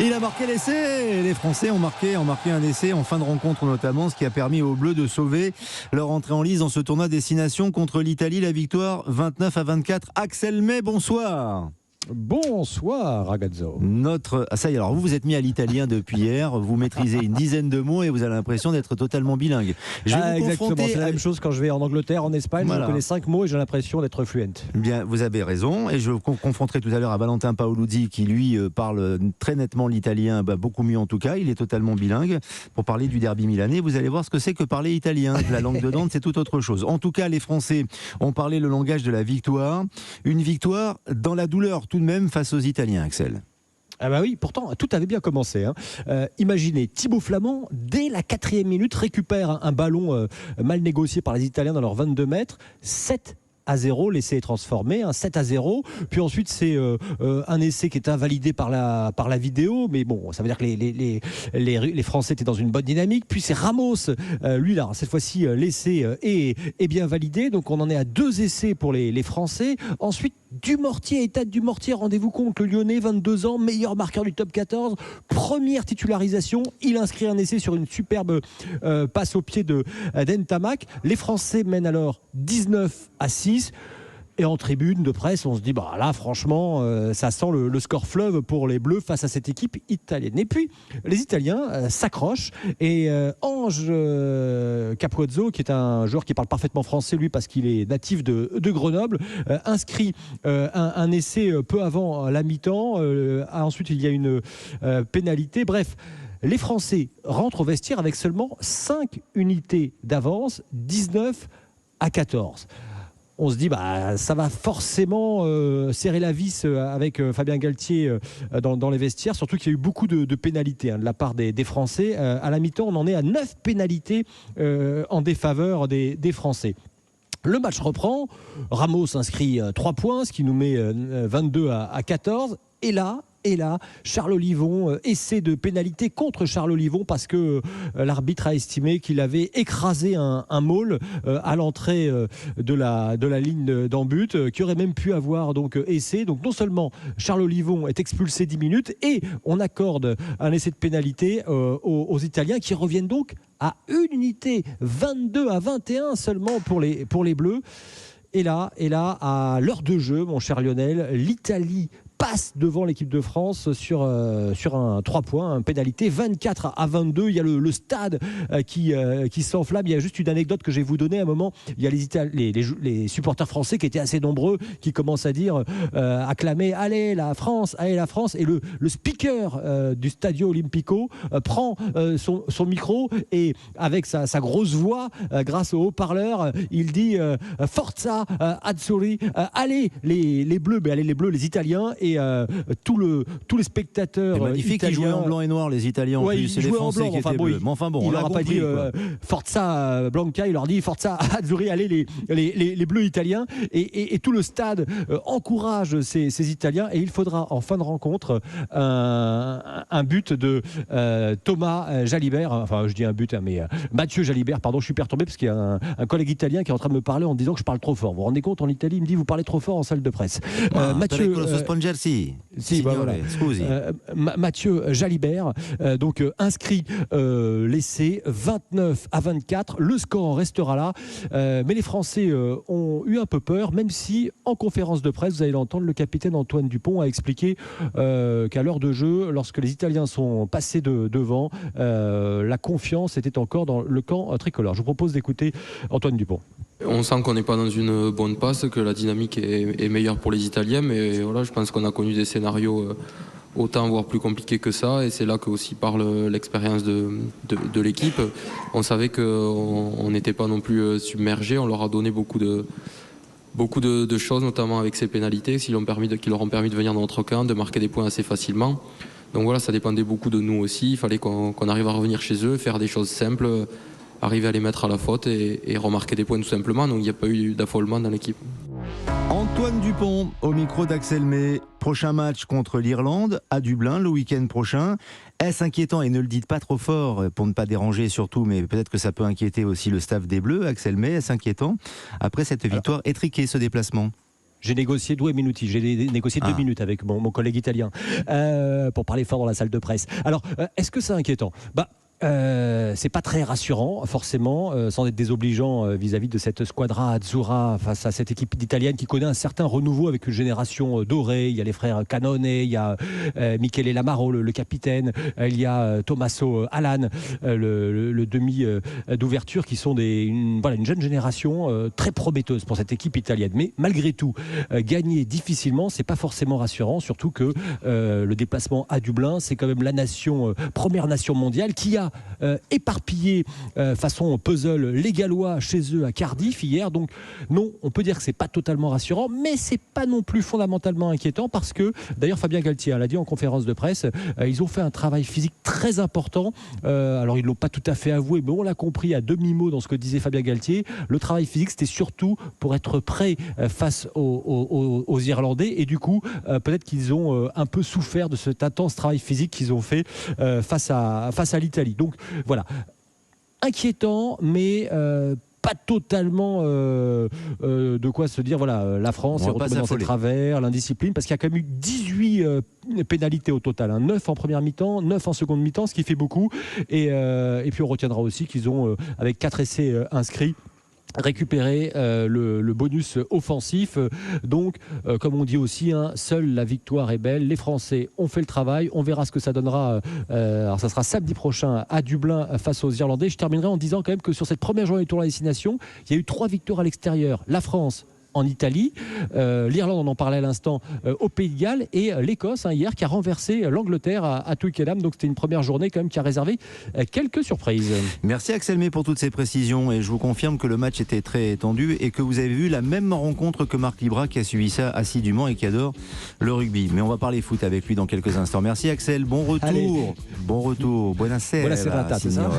Il a marqué l'essai. Les Français ont marqué un essai en fin de rencontre notamment, ce qui a permis aux Bleus de sauver leur entrée en lice dans ce tournoi destination contre l'Italie. La victoire 29-24. Axel May, bonsoir. Bonsoir Ragazzo. Ça y est, alors vous êtes mis à l'italien depuis hier, vous maîtrisez une dizaine de mots et vous avez l'impression d'être totalement bilingue. Exactement, c'est la même chose quand je vais en Angleterre, en Espagne, voilà. Je connais 5 mots et j'ai l'impression d'être fluent. Bien, vous avez raison, et je vous confronterai tout à l'heure à Valentin Paoluzzi qui lui parle très nettement l'italien, beaucoup mieux en tout cas, il est totalement bilingue. Pour parler du derby milanais, vous allez voir ce que c'est que parler italien, la langue de Dante c'est tout autre chose. En tout cas, les Français ont parlé le langage de la victoire, une victoire dans la douleur tout de même face aux Italiens, Axel. Ah bah oui, pourtant tout avait bien commencé. Imaginez, Thibaut Flament, dès la 4e minute, récupère un ballon mal négocié par les Italiens dans leurs 22 mètres, 7-0, l'essai est transformé, 7-0. Puis ensuite, c'est un essai qui est invalidé par la vidéo. Mais bon, ça veut dire que les Français étaient dans une bonne dynamique. Puis c'est Ramos, lui là, cette fois-ci, l'essai est bien validé. Donc on en est à 2 essais pour les Français. Ensuite, Dumortier, État Dumortier, rendez-vous compte, le Lyonnais, 22 ans, meilleur marqueur du top 14. Première titularisation, il inscrit un essai sur une superbe passe au pied d'Ntamak. Les Français mènent alors 19-6. Et en tribune de presse, on se dit, là, franchement, ça sent le score fleuve pour les Bleus face à cette équipe italienne. Et puis, les Italiens s'accrochent et Ange Capozzo, qui est un joueur qui parle parfaitement français, lui, parce qu'il est natif de Grenoble, inscrit un essai peu avant la mi-temps. Ensuite, il y a une pénalité. Bref, les Français rentrent au vestiaire avec seulement 5 unités d'avance, 19-14. On se dit, ça va forcément serrer la vis avec Fabien Galtier dans les vestiaires, surtout qu'il y a eu beaucoup de pénalités de la part des Français. À la mi-temps, on en est à 9 pénalités en défaveur des Français. Le match reprend, Ramos inscrit 3 points, ce qui nous met 22-14. Et là, Charles Olivon, essai de pénalité contre Charles Olivon parce que l'arbitre a estimé qu'il avait écrasé un maul à l'entrée de la ligne d'en but, qui aurait même pu avoir donc essai. Donc non seulement Charles Olivon est expulsé 10 minutes et on accorde un essai de pénalité aux Italiens qui reviennent donc à une unité, 22-21 seulement pour les Bleus. Et là, à l'heure de jeu, mon cher Lionel, l'Italie passe devant l'équipe de France sur un 3 points, un pénalité 24-22. Il y a le stade qui s'enflamme. Il y a juste une anecdote que je vais vous donner. À un moment, il y a les supporters français qui étaient assez nombreux, qui commencent à dire, acclamer, allez la France. Et le speaker du Stadio Olimpico prend son micro et avec sa grosse voix, grâce au haut-parleur, il dit Forza Azzurri, allez les Bleus, les Italiens. Et tous les spectateurs magnifique, italiens, ils jouaient en blanc et noir, les Italiens en plus, c'est les Français qui étaient bleus. Mais enfin bon, il on leur a pas dit Forza Blanca, il leur dit Forza Azzurri, allez les Bleus italiens. Et tout le stade encourage ces Italiens. Et il faudra en fin de rencontre un but de Thomas Jalibert. Enfin, je dis un but, mais Mathieu Jalibert, pardon, je suis perturbé parce qu'il y a un collègue italien qui est en train de me parler en disant que je parle trop fort. Vous vous rendez compte, en Italie, il me dit vous parlez trop fort en salle de presse. Mathieu Mathieu Jalibert inscrit l'essai 29-24. Le score restera là, mais les Français ont eu un peu peur, même si en conférence de presse, vous allez l'entendre, le capitaine Antoine Dupont a expliqué qu'à l'heure de jeu, lorsque les Italiens sont passés devant, la confiance était encore dans le camp tricolore. Je vous propose d'écouter Antoine Dupont. On sent qu'on n'est pas dans une bonne passe, que la dynamique est meilleure pour les Italiens, mais voilà, je pense qu'on a connu des scénarios autant voire plus compliqués que ça, et c'est là que aussi parle l'expérience de l'équipe. On savait qu'on n'était pas non plus submergé, on leur a donné beaucoup de choses, notamment avec ces pénalités qui leur ont permis de venir dans notre camp, de marquer des points assez facilement. Donc voilà, ça dépendait beaucoup de nous aussi, il fallait qu'on arrive à revenir chez eux, faire des choses simples, arriver à les mettre à la faute et remarquer des points tout simplement. Donc il n'y a pas eu d'affolement dans l'équipe. Antoine Dupont au micro d'Axel May. Prochain match contre l'Irlande à Dublin le week-end prochain. Est-ce inquiétant, et ne le dites pas trop fort pour ne pas déranger surtout, mais peut-être que ça peut inquiéter aussi le staff des Bleus, Axel May, est-ce inquiétant après cette victoire étriquée, ce déplacement? J'ai négocié 2 minuti, j'ai négocié 2 minutes avec mon collègue italien pour parler fort dans la salle de presse. Alors, est-ce que c'est inquiétant ? C'est pas très rassurant forcément, sans être désobligeant vis-à-vis de cette squadra azzurra face à cette équipe italienne qui connaît un certain renouveau avec une génération dorée. Il y a les frères Canone, il y a Michele Lamaro, le capitaine, il y a Tommaso Alan, le demi d'ouverture, qui sont une jeune génération très prometteuse pour cette équipe italienne. Mais malgré tout, gagner difficilement, c'est pas forcément rassurant, surtout que le déplacement à Dublin, c'est quand même la nation, première nation mondiale qui a éparpillé façon puzzle les Gallois chez eux à Cardiff hier. Donc non, on peut dire que c'est pas totalement rassurant, mais c'est pas non plus fondamentalement inquiétant, parce que d'ailleurs Fabien Galtier l'a dit en conférence de presse, ils ont fait un travail physique très important. Alors ils l'ont pas tout à fait avoué, mais on l'a compris à demi-mot dans ce que disait Fabien Galtier. Le travail physique, c'était surtout pour être prêt face aux Irlandais, et du coup peut-être qu'ils ont un peu souffert de cet intense travail physique qu'ils ont fait face à l'Italie. Donc voilà, inquiétant, mais pas totalement de quoi se dire voilà, la France est retombée dans ses travers, l'indiscipline, parce qu'il y a quand même eu 18 pénalités au total, 9 en première mi-temps, 9 en seconde mi-temps, ce qui fait beaucoup, et puis on retiendra aussi qu'ils ont avec 4 essais inscrits récupérer le bonus offensif. Donc comme on dit aussi, seule la victoire est belle. Les Français ont fait le travail, on verra ce que ça donnera. Alors ça sera samedi prochain à Dublin face aux Irlandais. Je terminerai en disant quand même que sur cette première journée du tournoi des Destination, il y a eu 3 victoires à l'extérieur. La France en Italie, l'Irlande, on en parlait à l'instant, au Pays de Galles, et l'Écosse hier qui a renversé l'Angleterre à Twickenham. Donc c'était une première journée quand même qui a réservé quelques surprises. Merci Axel May pour toutes ces précisions, et je vous confirme que le match était très tendu et que vous avez vu la même rencontre que Marc Libra, qui a suivi ça assidûment et qui adore le rugby. Mais on va parler foot avec lui dans quelques instants. Merci Axel, bon retour. Allez. Bon retour, buonasera. Buonasera, c'est ça ?